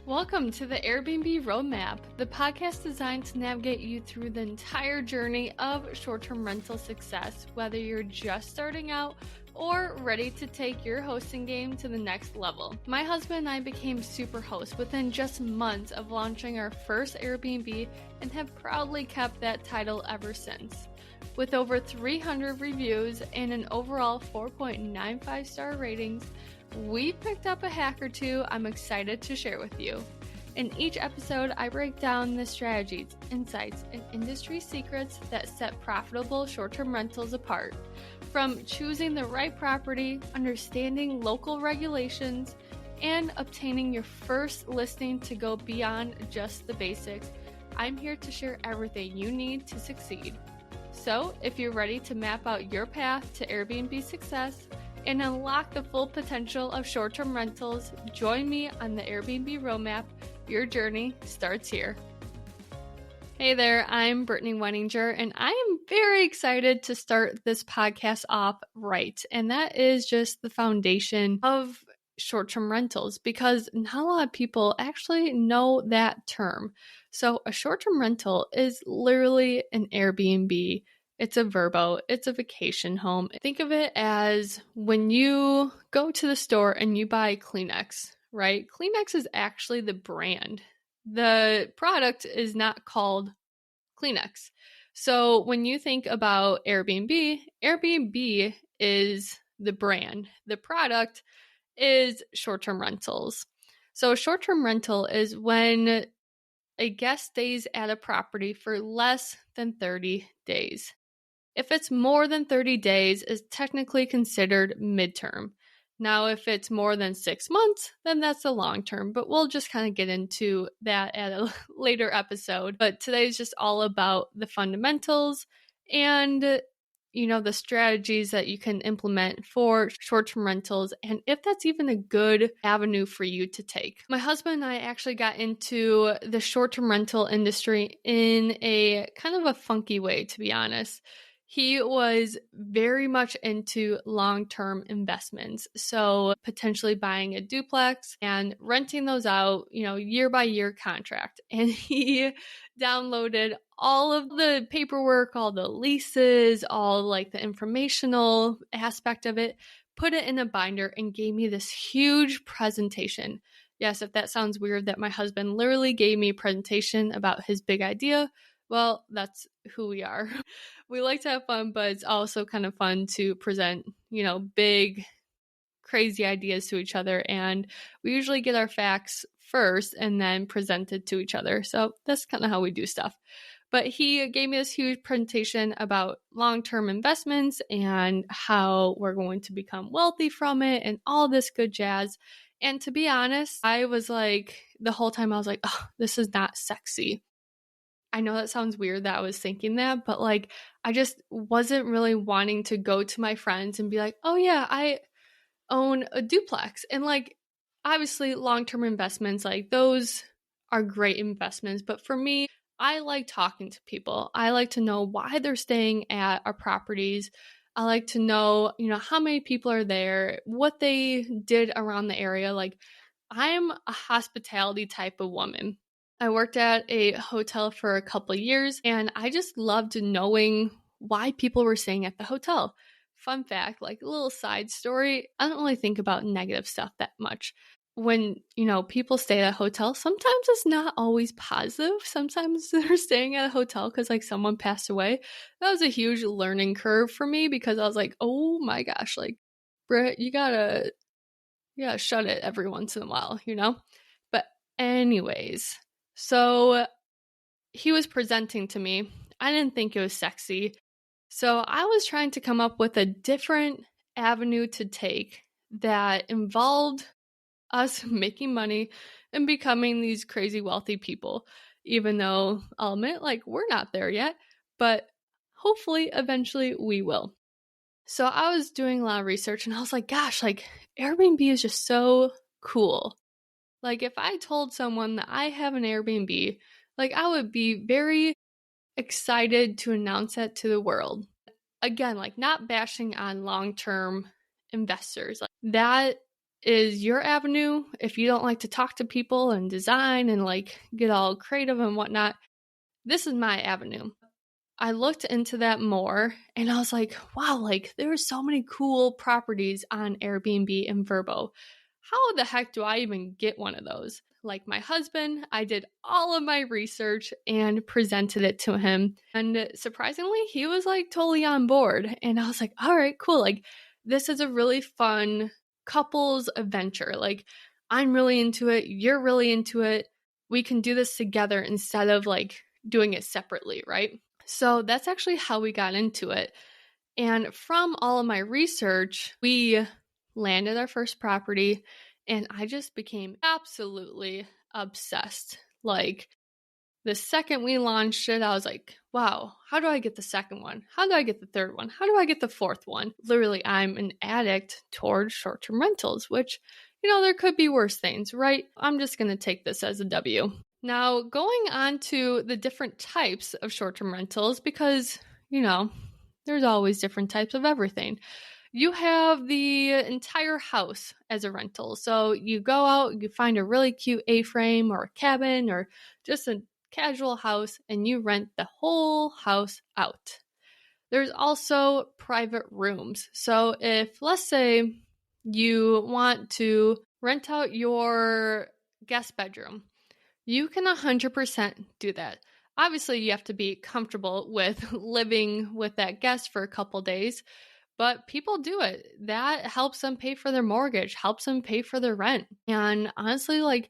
Welcome to the Airbnb Roadmap, the podcast designed to navigate you through the entire journey of short-term rental success, whether you're just starting out or ready to take your hosting game to the next level. My husband and I became super hosts within just months of launching our first Airbnb and have proudly kept that title ever since. With over 300 reviews and an overall 4.95 star ratings, we've picked up a hack or two I'm excited to share with you. In each episode, I break down the strategies, insights, and industry secrets that set profitable short-term rentals apart. From choosing the right property, understanding local regulations, and obtaining your first listing to go beyond just the basics, I'm here to share everything you need to succeed. So, if you're ready to map out your path to Airbnb success and unlock the full potential of short-term rentals, join me on the Airbnb Roadmap. Your journey starts here. Hey there, I'm Brittany Wenninger, and I am very excited to start this podcast off right. And that is just the foundation of short-term rentals, because not a lot of people actually know that term. So a short-term rental is literally an Airbnb. It's a VRBO. It's a vacation home. Think of it as when you go to the store and you buy Kleenex, right? Kleenex is actually the brand. The product is not called Kleenex. So when you think about Airbnb, Airbnb is the brand. The product is short-term rentals. So a short-term rental is when a guest stays at a property for less than 30 days. If it's more than 30 days, it's technically considered midterm. Now, if it's more than 6 months, then that's a long term, but we'll just kind of get into that at a later episode. But today's just all about the fundamentals and the strategies that you can implement for short-term rentals, and if that's even a good avenue for you to take. My husband and I actually got into the short-term rental industry in a kind of a funky way, to be honest. He was very much into long-term investments. So potentially buying a duplex and renting those out, year by year contract. And he downloaded all of the paperwork, all the leases, all like the informational aspect of it, put it in a binder and gave me this huge presentation. Yes, if that sounds weird that my husband literally gave me a presentation about his big idea, well, that's who we are. We like to have fun, but it's also kind of fun to present, big, crazy ideas to each other. And we usually get our facts first and then present it to each other. So that's kind of how we do stuff. But he gave me this huge presentation about long-term investments and how we're going to become wealthy from it and all this good jazz. And to be honest, I was like, the whole time I was like, oh, this is not sexy. I know that sounds weird that I was thinking that, but like, I just wasn't really wanting to go to my friends and be like, oh yeah, I own a duplex. And like, obviously long-term investments, like those are great investments. But for me, I like talking to people. I like to know why they're staying at our properties. I like to know, how many people are there, what they did around the area. Like, I'm a hospitality type of woman. I worked at a hotel for a couple of years, and I just loved knowing why people were staying at the hotel. Fun fact, like a little side story, I don't really think about negative stuff that much. When, people stay at a hotel, sometimes it's not always positive. Sometimes they're staying at a hotel because like someone passed away. That was a huge learning curve for me because I was like, oh my gosh, like, Britt, you gotta shut it every once in a while, But anyways, so he was presenting to me. I didn't think it was sexy. So I was trying to come up with a different avenue to take that involved us making money and becoming these crazy wealthy people, even though I'll admit, like, we're not there yet, but hopefully eventually we will. So I was doing a lot of research and I was like, gosh, like Airbnb is just so cool. Like if I told someone that I have an Airbnb, like I would be very excited to announce that to the world. Again, like not bashing on long-term investors. Like that is your avenue. If you don't like to talk to people and design and like get all creative and whatnot, this is my avenue. I looked into that more and I was like, wow, like there are so many cool properties on Airbnb and VRBO. How the heck do I even get one of those? Like my husband, I did all of my research and presented it to him. And surprisingly, he was like totally on board. And I was like, all right, cool. Like this is a really fun couples adventure. Like I'm really into it. You're really into it. We can do this together instead of like doing it separately, right? So that's actually how we got into it. And from all of my research, we landed our first property and I just became absolutely obsessed. Like the second we launched it, I was like, wow, how do I get the second one? How do I get the third one? How do I get the fourth one? Literally, I'm an addict towards short-term rentals, which, there could be worse things, right? I'm just going to take this as a W. Now, going on to the different types of short-term rentals, because, there's always different types of everything. You have the entire house as a rental. So you go out, you find a really cute A-frame or a cabin or just a casual house, and you rent the whole house out. There's also private rooms. So if, let's say, you want to rent out your guest bedroom, you can 100% do that. Obviously, you have to be comfortable with living with that guest for a couple days, but people do it. That helps them pay for their mortgage, helps them pay for their rent. And honestly, like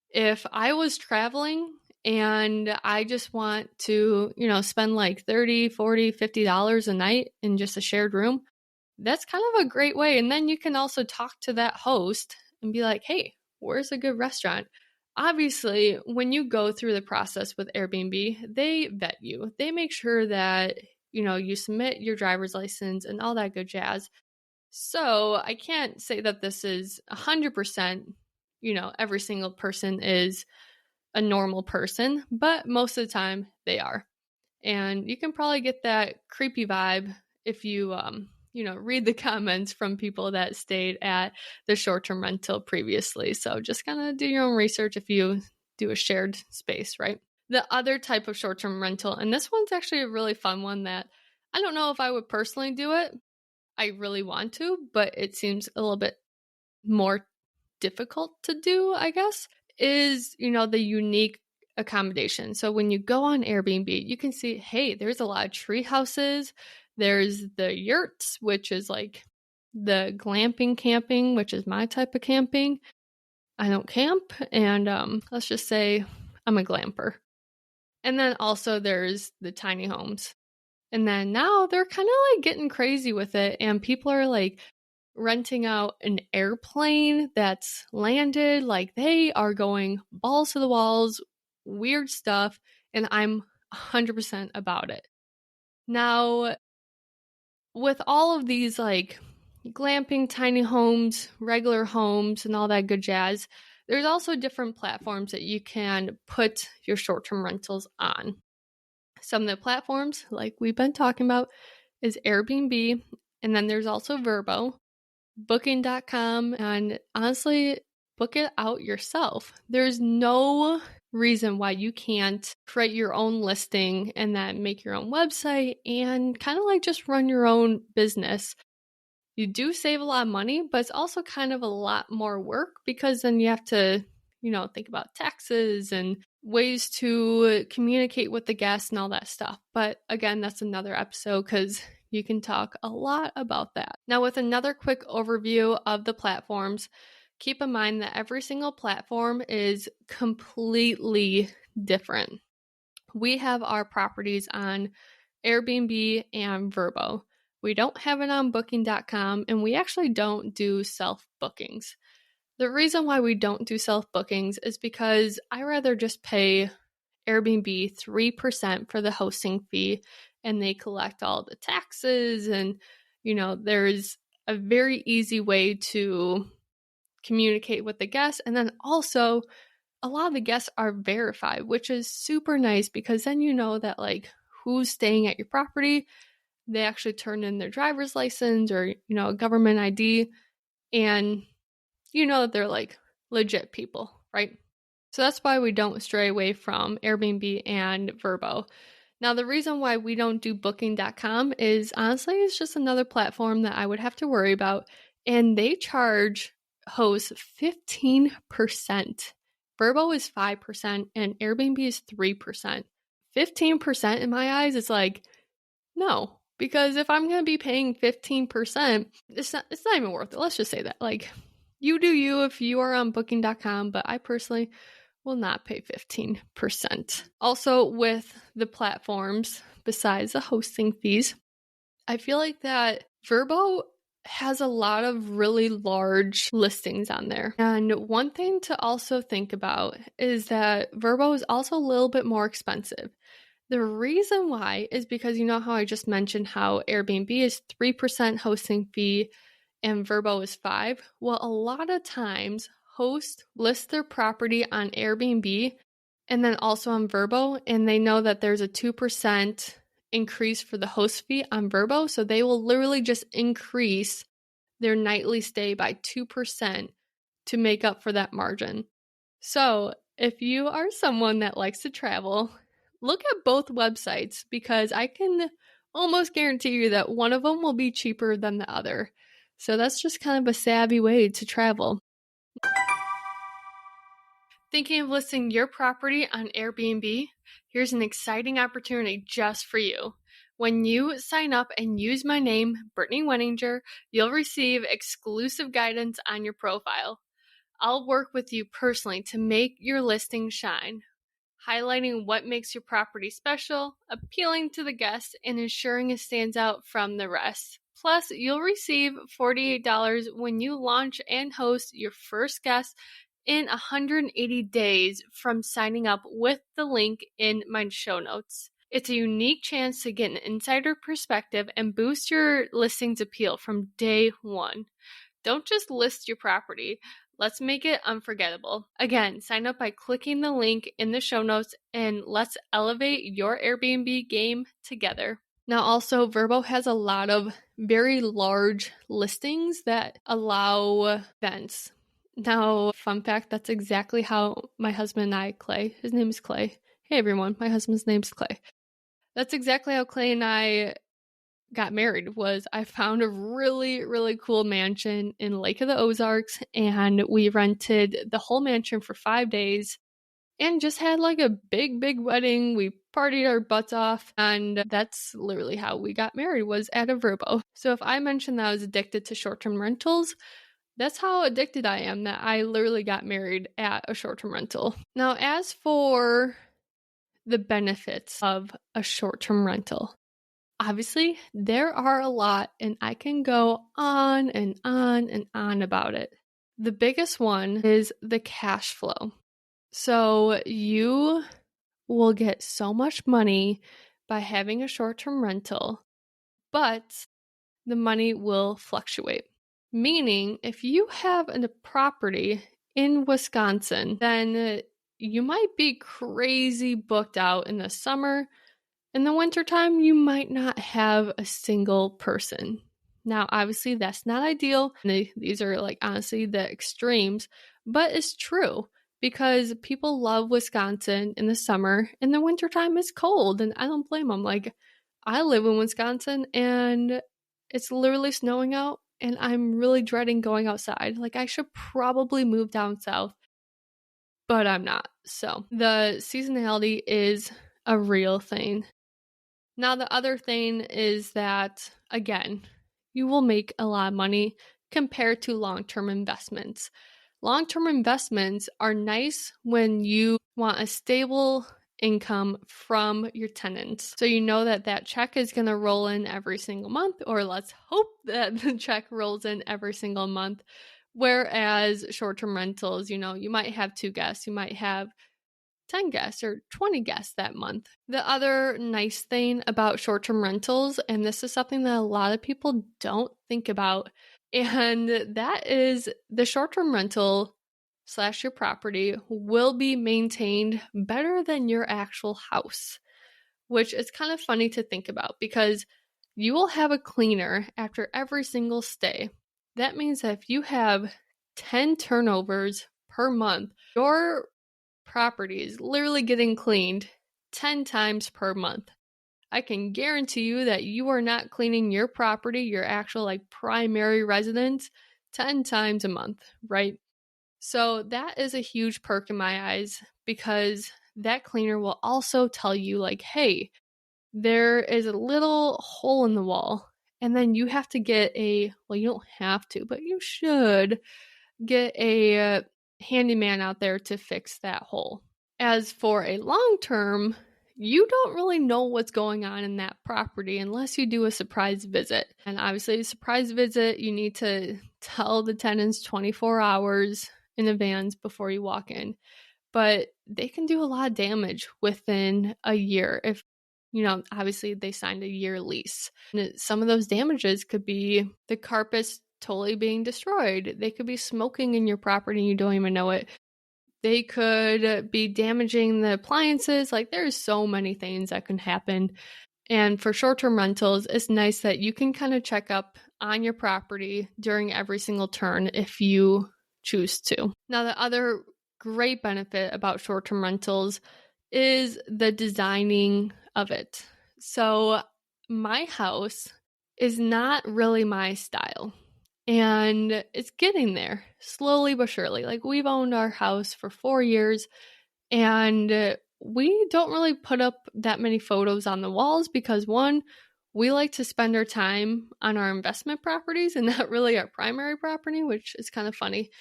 if I was traveling and I just want to, spend like $30, $40, $50 a night in just a shared room, that's kind of a great way. And then you can also talk to that host and be like, hey, where's a good restaurant? Obviously, when you go through the process with Airbnb, they vet you. They make sure that, you submit your driver's license and all that good jazz. So I can't say that this is 100%, every single person is a normal person, but most of the time they are. And you can probably get that creepy vibe if you, read the comments from people that stayed at the short-term rental previously. So just kind of do your own research if you do a shared space, right? The other type of short-term rental, and this one's actually a really fun one that I don't know if I would personally do it. I really want to, but it seems a little bit more difficult to do, I guess, is, the unique accommodation. So when you go on Airbnb, you can see, hey, there's a lot of tree houses. There's the yurts, which is like the glamping camping, which is my type of camping. I don't camp, and let's just say I'm a glamper. And then also there's the tiny homes. And then now they're kind of like getting crazy with it, and people are like renting out an airplane that's landed. Like they are going balls to the walls, weird stuff, and I'm 100% about it. Now, with all of these like glamping, tiny homes, regular homes, and all that good jazz, there's also different platforms that you can put your short-term rentals on. Some of the platforms, like we've been talking about, is Airbnb, and then there's also VRBO, Booking.com, and honestly, book it out yourself. There's no reason why you can't create your own listing and then make your own website and kind of like just run your own business. You do save a lot of money, but it's also kind of a lot more work because then you have to, think about taxes and ways to communicate with the guests and all that stuff. But again, that's another episode because you can talk a lot about that. Now, with another quick overview of the platforms, keep in mind that every single platform is completely different. We have our properties on Airbnb and VRBO. We don't have it on Booking.com, and we actually don't do self-bookings. The reason why we don't do self-bookings is because I rather just pay Airbnb 3% for the hosting fee, and they collect all the taxes, and there's a very easy way to communicate with the guests. And then also a lot of the guests are verified, which is super nice because then you know that like who's staying at your property. They actually turn in their driver's license or a government ID, and you know that they're like legit people, right? So that's why we don't stray away from Airbnb and VRBO. Now, the reason why we don't do booking.com is honestly, it's just another platform that I would have to worry about. And they charge hosts 15%. VRBO is 5% and Airbnb is 3%. 15% in my eyes is like, no, because if I'm going to be paying 15%, it's not even worth it. Let's just say that. Like, you do you if you are on booking.com, but I personally will not pay 15%. Also, with the platforms, besides the hosting fees, I feel like that VRBO has a lot of really large listings on there. And one thing to also think about is that VRBO is also a little bit more expensive. The reason why is because you know how I just mentioned how Airbnb is 3% hosting fee and VRBO is 5%? Well, a lot of times hosts list their property on Airbnb and then also on VRBO, and they know that there's a 2% increase for the host fee on VRBO, so they will literally just increase their nightly stay by 2% to make up for that margin. So if you are someone that likes to travel, look at both websites because I can almost guarantee you that one of them will be cheaper than the other. So that's just kind of a savvy way to travel. Thinking of listing your property on Airbnb? Here's an exciting opportunity just for you. When you sign up and use my name, Brittany Wenninger, you'll receive exclusive guidance on your profile. I'll work with you personally to make your listing shine, highlighting what makes your property special, appealing to the guests, and ensuring it stands out from the rest. Plus, you'll receive $48 when you launch and host your first guest in 180 days from signing up with the link in my show notes. It's a unique chance to get an insider perspective and boost your listing's appeal from day one. Don't just list your property. Let's make it unforgettable. Again, sign up by clicking the link in the show notes and let's elevate your Airbnb game together. Now, also, VRBO has a lot of very large listings that allow events. Now, fun fact, that's exactly how my husband and I, Clay, his name is Clay. Hey everyone, my husband's name's Clay. That's exactly how Clay and I got married. Was I found a really, really cool mansion in Lake of the Ozarks, and we rented the whole mansion for 5 days and just had like a big wedding. We partied our butts off, and that's literally how we got married, was at a VRBO. So if I mentioned that I was addicted to short-term rentals, that's how addicted I am, that I literally got married at a short-term rental. Now, as for the benefits of a short-term rental, obviously, there are a lot, and I can go on and on and on about it. The biggest one is the cash flow. So you will get so much money by having a short-term rental, but the money will fluctuate. Meaning, if you have a property in Wisconsin, then you might be crazy booked out in the summer. In the wintertime, you might not have a single person. Now, obviously, that's not ideal. These are like honestly the extremes, but it's true because people love Wisconsin in the summer. In the wintertime, it's cold, and I don't blame them. Like, I live in Wisconsin, and it's literally snowing out, and I'm really dreading going outside. Like, I should probably move down south, but I'm not. So, the seasonality is a real thing. Now, the other thing is that, again, you will make a lot of money compared to long-term investments. Long-term investments are nice when you want a stable income from your tenants. So you know that that check is going to roll in every single month, or let's hope that the check rolls in every single month. Whereas short-term rentals, you know, you might have 2 guests, you might have 10 guests or 20 guests that month. The other nice thing about short-term rentals, and this is something that a lot of people don't think about, and that is the short-term rental / your property will be maintained better than your actual house, which is kind of funny to think about because you will have a cleaner after every single stay. That means that if you have 10 turnovers per month, your property is literally getting cleaned 10 times per month. I can guarantee you that you are not cleaning your property, your actual like primary residence, 10 times a month, right? So that is a huge perk in my eyes, because that cleaner will also tell you like, hey, there is a little hole in the wall. And then you have to get well, you don't have to, but you should get a handyman out there to fix that hole. As for a long term, you don't really know what's going on in that property unless you do a surprise visit. And obviously, a surprise visit, you need to tell the tenants 24 hours in advance before you walk in. But they can do a lot of damage within a year if, obviously they signed a year lease. And some of those damages could be the carpets totally being destroyed. They could be smoking in your property and you don't even know it. They could be damaging the appliances. Like, there's so many things that can happen. And for short-term rentals, it's nice that you can kind of check up on your property during every single turn if you choose to. Now, the other great benefit about short-term rentals is the designing of it. So my house is not really my style. And it's getting there slowly but surely. Like, we've owned our house for 4 years, and we don't really put up that many photos on the walls because, one, we like to spend our time on our investment properties and not really our primary property, which is kind of funny.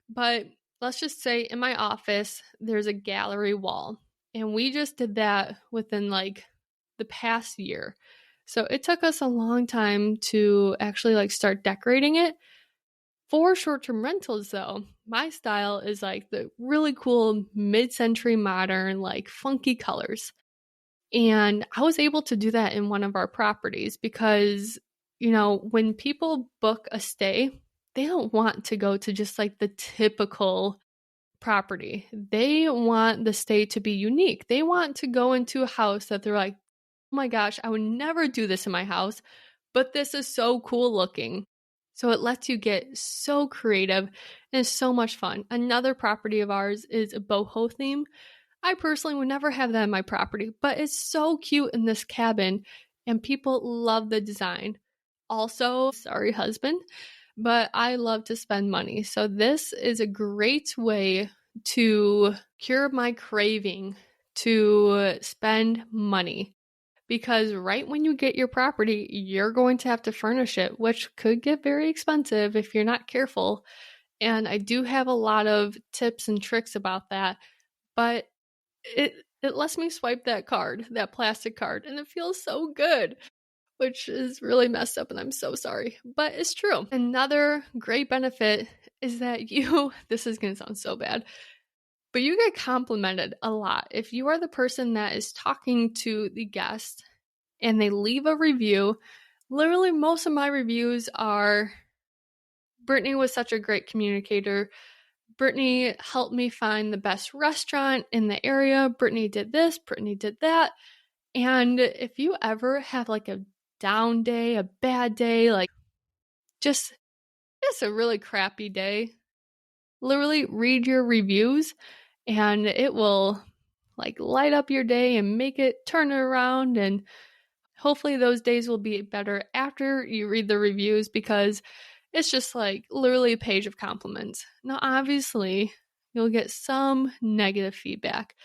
But let's just say in my office, there's a gallery wall, and we just did that within like the past year. So it took us a long time to actually like start decorating it. For short-term rentals though, my style is like the really cool mid-century modern, like funky colors. And I was able to do that in one of our properties because, when people book a stay, they don't want to go to just like the typical property. They want the stay to be unique. They want to go into a house that they're like, oh my gosh, I would never do this in my house, but this is so cool looking. So it lets you get so creative and it's so much fun. Another property of ours is a boho theme. I personally would never have that in my property, but it's so cute in this cabin and people love the design. Also, sorry husband, but I love to spend money. So this is a great way to cure my craving to spend money. Because right when you get your property, you're going to have to furnish it, which could get very expensive if you're not careful. And I do have a lot of tips and tricks about that, but it lets me swipe that card, that plastic card, and it feels so good, which is really messed up and I'm so sorry, but it's true. Another great benefit is that this is going to sound so bad, but you get complimented a lot. If you are the person that is talking to the guest and they leave a review, literally most of my reviews are, Brittany was such a great communicator. Brittany helped me find the best restaurant in the area. Brittany did this, Brittany did that. And if you ever have like a down day, a bad day, like just a really crappy day, literally read your reviews and it will like light up your day and make it turn it around. And hopefully those days will be better after you read the reviews, because it's just like literally a page of compliments. Now, obviously, you'll get some negative feedback,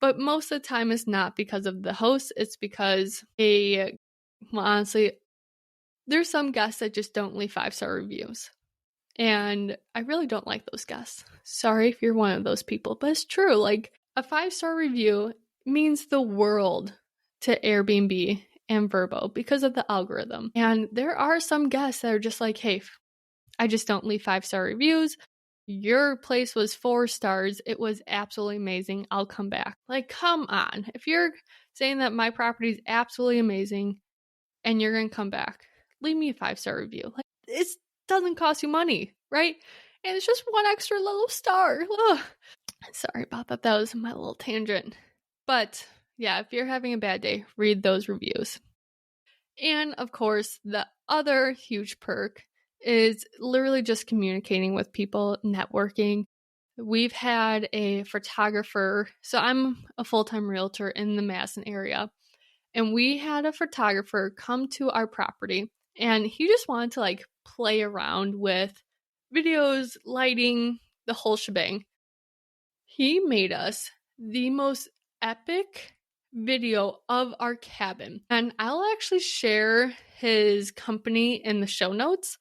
but most of the time it's not because of the host. It's because honestly, there's some guests that just don't leave 5-star reviews. And I really don't like those guests. Sorry if you're one of those people, but it's true. Like, a 5-star review means the world to Airbnb and VRBO because of the algorithm. And there are some guests that are just like, hey, I just don't leave 5-star reviews. Your place was 4 stars. It was absolutely amazing. I'll come back. Like, come on. If you're saying that my property is absolutely amazing and you're going to come back, leave me a 5-star review. Like, it doesn't cost you money, right? And it's just one extra little star. Ugh. Sorry about that. That was my little tangent. But yeah, if you're having a bad day, read those reviews. And of course, the other huge perk is literally just communicating with people, networking. We've had a photographer. So I'm a full-time realtor in the Madison area. And we had a photographer come to our property, and he just wanted to like play around with videos, lighting, the whole shebang. He made us the most epic video of our cabin. And I'll actually share his company in the show notes,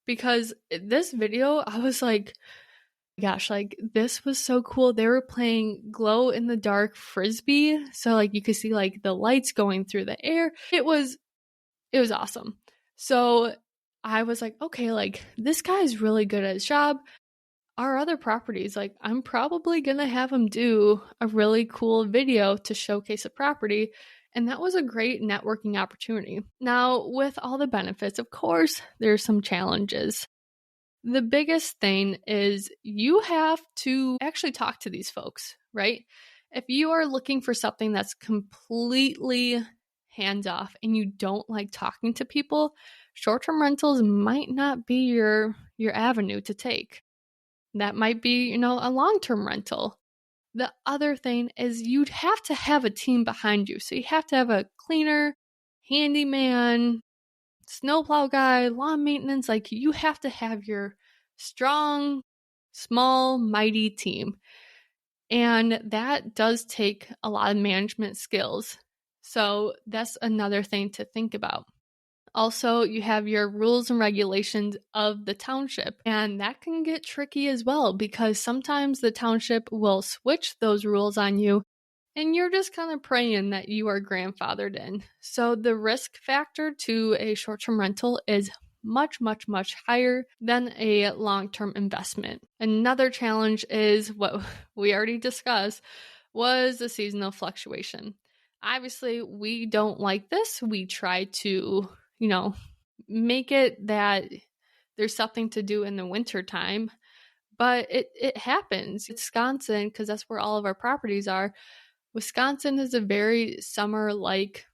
because this video, I was like, gosh, like this was so cool. They were playing glow in the dark frisbee. So like you could see like the lights going through the air. It was awesome. So I was like, okay, like this guy's really good at his job. Our other properties, like I'm probably going to have him do a really cool video to showcase a property. And that was a great networking opportunity. Now, with all the benefits, of course, there's some challenges. The biggest thing is you have to actually talk to these folks, right? If you are looking for something that's completely hands off and you don't like talking to people, short-term rentals might not be your avenue to take. That might be, a long-term rental. The other thing is you'd have to have a team behind you. So you have to have a cleaner, handyman, snowplow guy, lawn maintenance. Like you have to have your strong, small, mighty team. And that does take a lot of management skills. So that's another thing to think about. Also, you have your rules and regulations of the township, and that can get tricky as well, because sometimes the township will switch those rules on you and you're just kind of praying that you are grandfathered in. So the risk factor to a short-term rental is much, much, much higher than a long-term investment. Another challenge is what we already discussed, was the seasonal fluctuation. Obviously, we don't like this. We try to, make it that there's something to do in the winter time, but it happens. Wisconsin, because that's where all of our properties are. Wisconsin is a very summer-like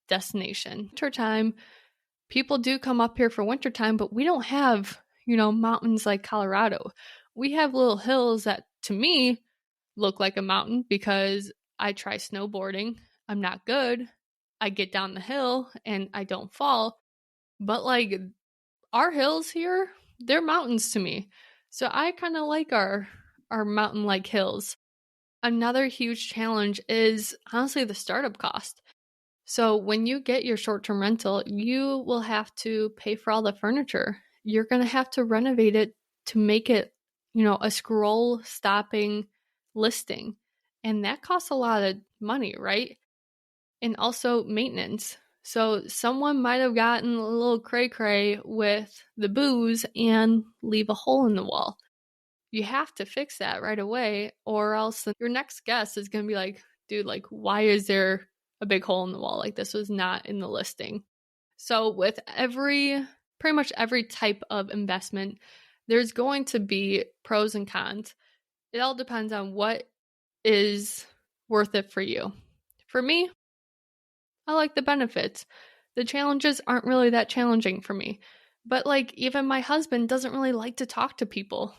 destination. Wintertime, people do come up here for wintertime, but we don't have, mountains like Colorado. We have little hills that, to me, look like a mountain because I try snowboarding. I'm not good. I get down the hill and I don't fall. But like our hills here, they're mountains to me. So I kind of like our mountain-like hills. Another huge challenge is honestly the startup cost. So when you get your short-term rental, you will have to pay for all the furniture. You're going to have to renovate it to make it, a scroll-stopping listing. And that costs a lot of money, right? And also maintenance. So someone might have gotten a little cray-cray with the booze and leave a hole in the wall. You have to fix that right away, or else your next guest is going to be like, dude, like, why is there a big hole in the wall? Like, this was not in the listing. So with pretty much every type of investment, there's going to be pros and cons. It all depends on what is worth it for you. For me, I like the benefits. The challenges aren't really that challenging for me. But like, even my husband doesn't really like to talk to people.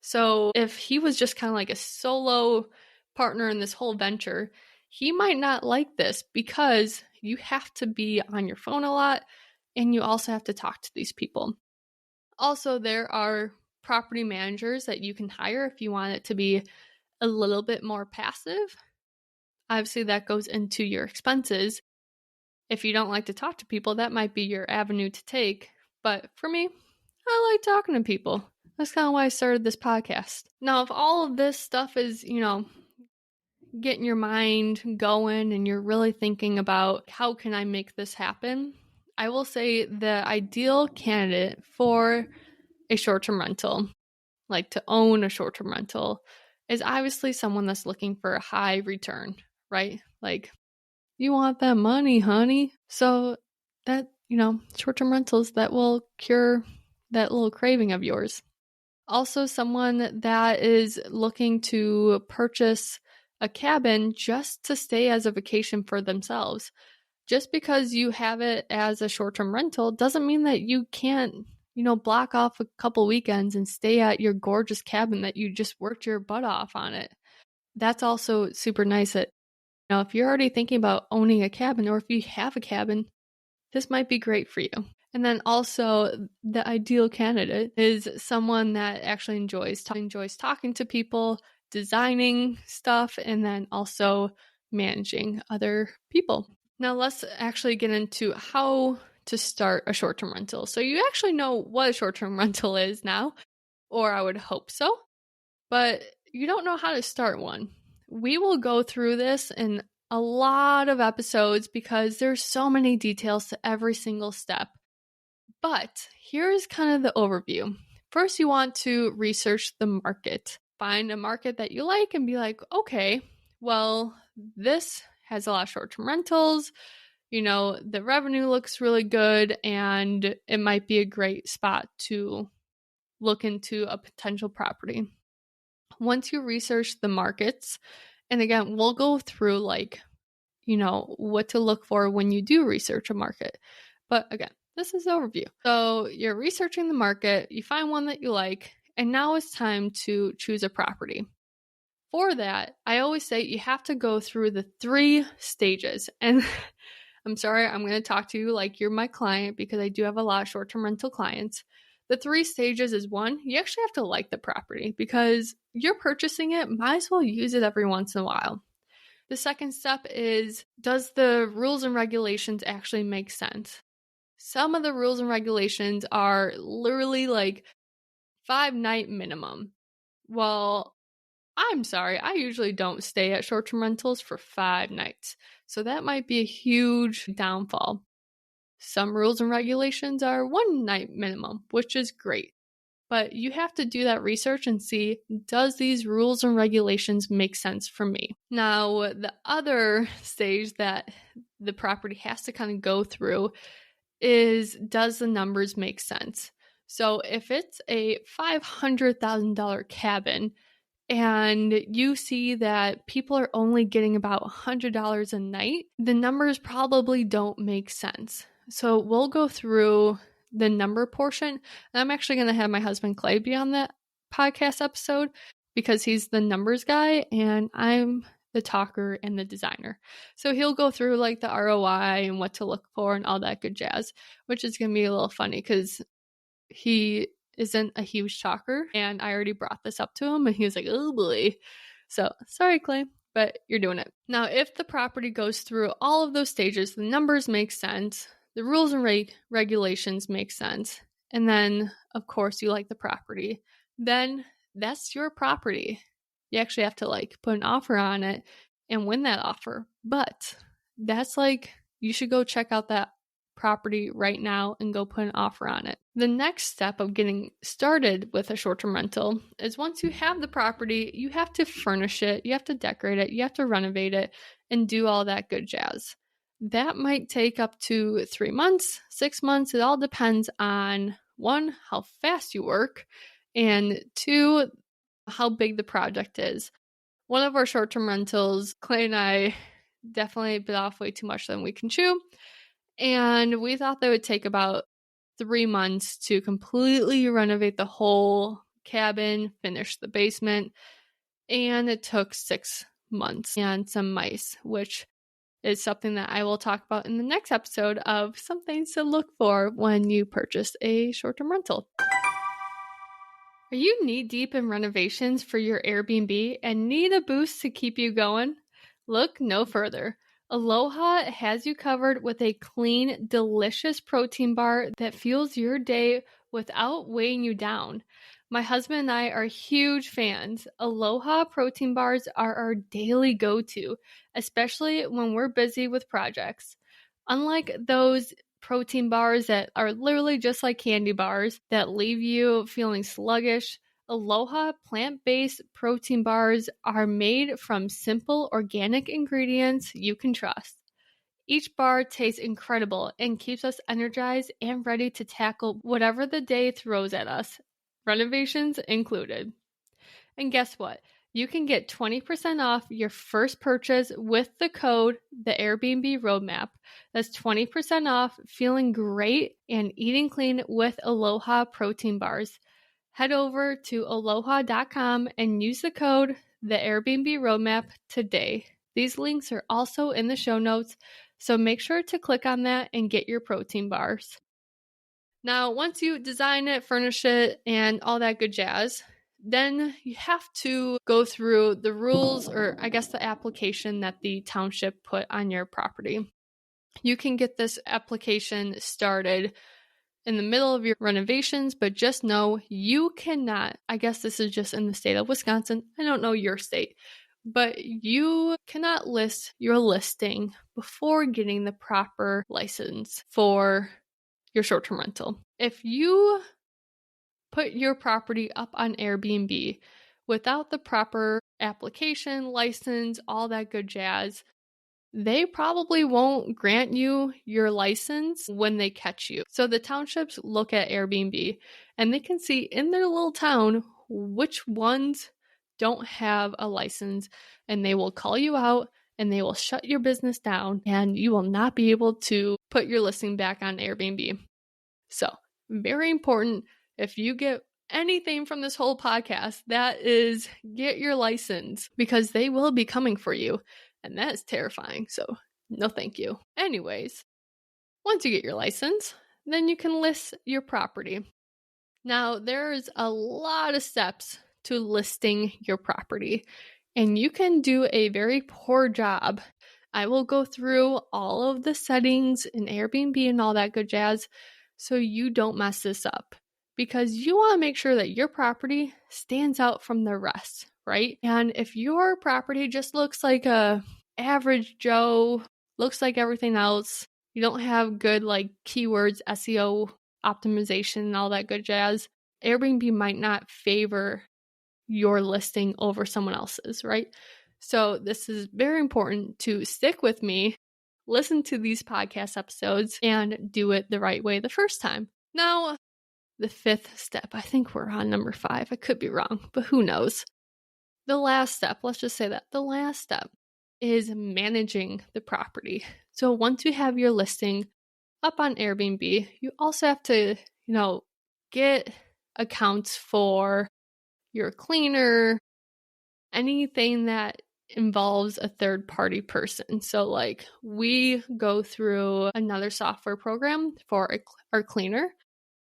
So if he was just kind of like a solo partner in this whole venture, he might not like this because you have to be on your phone a lot and you also have to talk to these people. Also, there are property managers that you can hire if you want it to be a little bit more passive. Obviously, that goes into your expenses. If you don't like to talk to people, that might be your avenue to take. But for me, I like talking to people. That's kind of why I started this podcast. Now, if all of this stuff is, getting your mind going and you're really thinking about how can I make this happen, I will say the ideal candidate for a short-term rental, like to own a short-term rental, is obviously someone that's looking for a high return, right? Like, you want that money, honey. So that, short-term rentals that will cure that little craving of yours. Also, someone that is looking to purchase a cabin just to stay as a vacation for themselves. Just because you have it as a short-term rental doesn't mean that you can't, block off a couple weekends and stay at your gorgeous cabin that you just worked your butt off on it. That's also super nice that, if you're already thinking about owning a cabin, or if you have a cabin, this might be great for you. And then also, the ideal candidate is someone that actually enjoys talking to people, designing stuff, and then also managing other people. Now let's actually get into how to start a short-term rental. So you actually know what a short-term rental is now, or I would hope so, but you don't know how to start one. We will go through this in a lot of episodes because there's so many details to every single step. But here's kind of the overview. First, you want to research the market. Find a market that you like and be like, okay, well, this has a lot of short-term rentals. The revenue looks really good, and it might be a great spot to look into a potential property. Once you research the markets, and again, we'll go through what to look for when you do research a market. But again, this is overview. So you're researching the market, you find one that you like, and now it's time to choose a property. For that, I always say you have to go through the 3 stages. And I'm sorry, I'm going to talk to you like you're my client because I do have a lot of short-term rental clients. The 3 stages is 1, you actually have to like the property because you're purchasing it, might as well use it every once in a while. The second step is, does the rules and regulations actually make sense? Some of the rules and regulations are literally like 5-night minimum. Well, I'm sorry, I usually don't stay at short-term rentals for 5 nights. So that might be a huge downfall. Some rules and regulations are 1-night minimum, which is great. But you have to do that research and see, does these rules and regulations make sense for me? Now, the other stage that the property has to kind of go through is, does the numbers make sense? So if it's a $500,000 cabin and you see that people are only getting about $100 a night, the numbers probably don't make sense. So we'll go through the number portion. And I'm actually going to have my husband Clay be on that podcast episode because he's the numbers guy and I'm the talker and the designer. So he'll go through like the ROI and what to look for and all that good jazz, which is going to be a little funny because he isn't a huge talker and I already brought this up to him and he was like, oh boy. So sorry, Clay, but you're doing it. Now, if the property goes through all of those stages, the numbers make sense, the rules and regulations make sense, and then, of course, you like the property, then that's your property. You actually have to put an offer on it and win that offer. But that's you should go check out that property right now and go put an offer on it. The next step of getting started with a short-term rental is, once you have the property, you have to furnish it, you have to decorate it, you have to renovate it, and do all that good jazz. That might take up to 3 months, 6 months. It all depends on, 1, how fast you work, and 2, how big the project is. One of our short-term rentals, Clay and I definitely bit off way too much than we can chew. And we thought that would take about 3 months to completely renovate the whole cabin, finish the basement. And it took 6 months and some mice, which is something that I will talk about in the next episode of some things to look for when you purchase a short-term rental. Are you knee-deep in renovations for your Airbnb and need a boost to keep you going? Look no further. Aloha has you covered with a clean, delicious protein bar that fuels your day without weighing you down. My husband and I are huge fans. Aloha protein bars are our daily go-to, especially when we're busy with projects. Unlike those protein bars that are literally just like candy bars that leave you feeling sluggish, Aloha plant-based protein bars are made from simple organic ingredients you can trust. Each bar tastes incredible and keeps us energized and ready to tackle whatever the day throws at us, renovations included. And guess what? You can get 20% off your first purchase with the code the Airbnb Roadmap. That's 20% off feeling great and eating clean with Aloha protein bars. Head over to aloha.com and use the code the Airbnb Roadmap today. These links are also in the show notes, so make sure to click on that and get your protein bars. Now, once you design it, furnish it, and all that good jazz, then you have to go through the rules, or I guess the application that the township put on your property. You can get this application started in the middle of your renovations, but just know you cannot, I guess this is just in the state of Wisconsin, I don't know your state, but you cannot list your listing before getting the proper license for your short-term rental. If you put your property up on Airbnb without the proper application, license, all that good jazz, they probably won't grant you your license when they catch you. So the townships look at Airbnb and they can see in their little town which ones don't have a license, and they will call you out and they will shut your business down and you will not be able to put your listing back on Airbnb. So, very important, if you get anything from this whole podcast, that is get your license, because they will be coming for you. And that is terrifying. So, no thank you. Anyways, once you get your license, then you can list your property. Now, there's a lot of steps to listing your property, and you can do a very poor job. I will go through all of the settings in Airbnb and all that good jazz so you don't mess this up, because you want to make sure that your property stands out from the rest, right? And if your property just looks like a average Joe, looks like everything else, you don't have good like keywords, SEO optimization and all that good jazz, Airbnb might not favor your listing over someone else's, right? So this is very important to stick with me, listen to these podcast episodes, and do it the right way the first time. Now, the fifth step, I think we're on number 5. I could be wrong, but who knows? The last step, let's just say that the last step is managing the property. So once you have your listing up on Airbnb, you also have to, get accounts for your cleaner, anything that involves a third-party person. So like we go through another software program for our cleaner.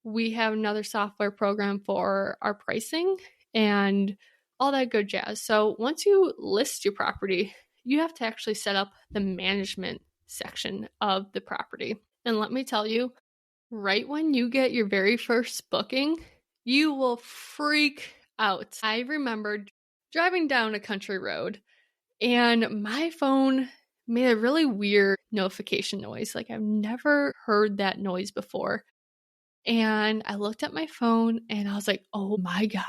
We have another software program for our pricing and all that good jazz. So once you list your property, you have to actually set up the management section of the property. And let me tell you, right when you get your very first booking, you will freak out. I remember driving down a country road and my phone made a really weird notification noise. Like I've never heard that noise before. And I looked at my phone and I was like, oh my God,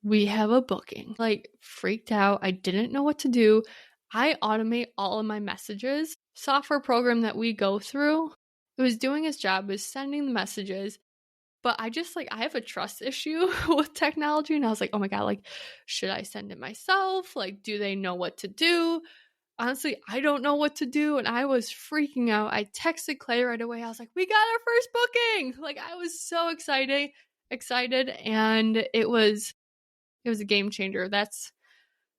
we have a booking. Like freaked out. I didn't know what to do. I automate all of my messages. Software program that we go through, it was doing its job, it was sending the messages. But I just I have a trust issue with technology. And I was like, oh my God, should I send it myself? Do they know what to do? Honestly, I don't know what to do. And I was freaking out. I texted Clay right away. I was like, we got our first booking. I was so excited. And it was a game changer. That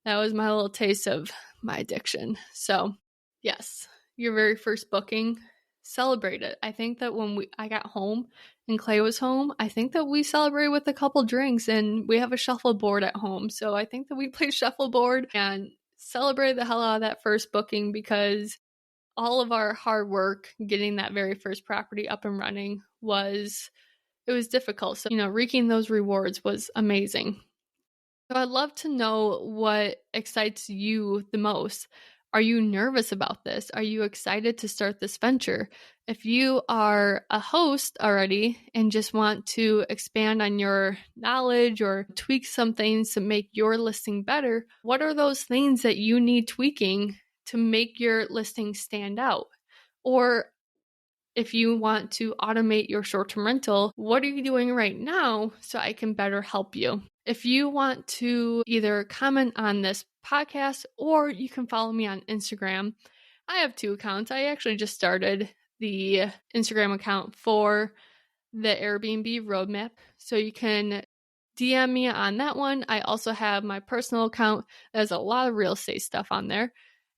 was my little taste of my addiction. So yes, your very first booking, celebrate it. I think that when I got home and Clay was home, I think that we celebrated with a couple drinks, and we have a shuffleboard at home. So I think that we played shuffleboard and celebrated the hell out of that first booking, because all of our hard work getting that very first property up and running was difficult. So, reaping those rewards was amazing. So I'd love to know what excites you the most. Are you nervous about this? Are you excited to start this venture? If you are a host already and just want to expand on your knowledge or tweak some things to make your listing better, what are those things that you need tweaking to make your listing stand out? Or if you want to automate your short-term rental, what are you doing right now so I can better help you? If you want to either comment on this podcast or you can follow me on Instagram, I have 2 accounts. I actually just started the Instagram account for the Airbnb Roadmap, so you can DM me on that one. I also have my personal account. There's a lot of real estate stuff on there,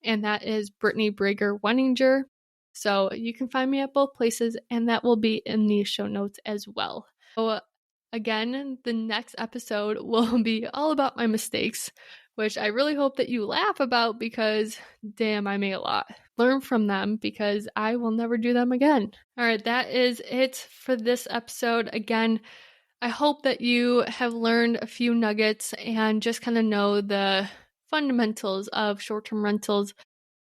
and that is Brittany Wenninger. So you can find me at both places, and that will be in the show notes as well. So again, the next episode will be all about my mistakes, which I really hope that you laugh about because, damn, I made a lot. Learn from them because I will never do them again. All right, that is it for this episode. Again, I hope that you have learned a few nuggets and just kind of know the fundamentals of short-term rentals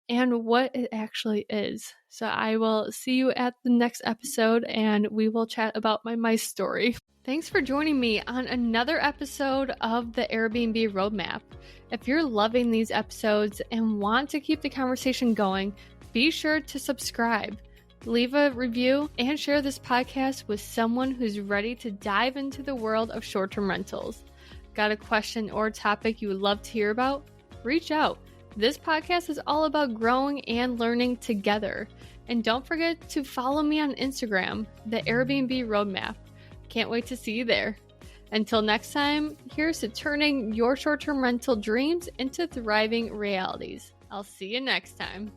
and what it actually is. So I will see you at the next episode and we will chat about my mice story. Thanks for joining me on another episode of the Airbnb Roadmap. If you're loving these episodes and want to keep the conversation going, be sure to subscribe, leave a review, and share this podcast with someone who's ready to dive into the world of short-term rentals. Got a question or topic you would love to hear about? Reach out. This podcast is all about growing and learning together. And don't forget to follow me on Instagram, the Airbnb Roadmap. Can't wait to see you there. Until next time, here's to turning your short-term rental dreams into thriving realities. I'll see you next time.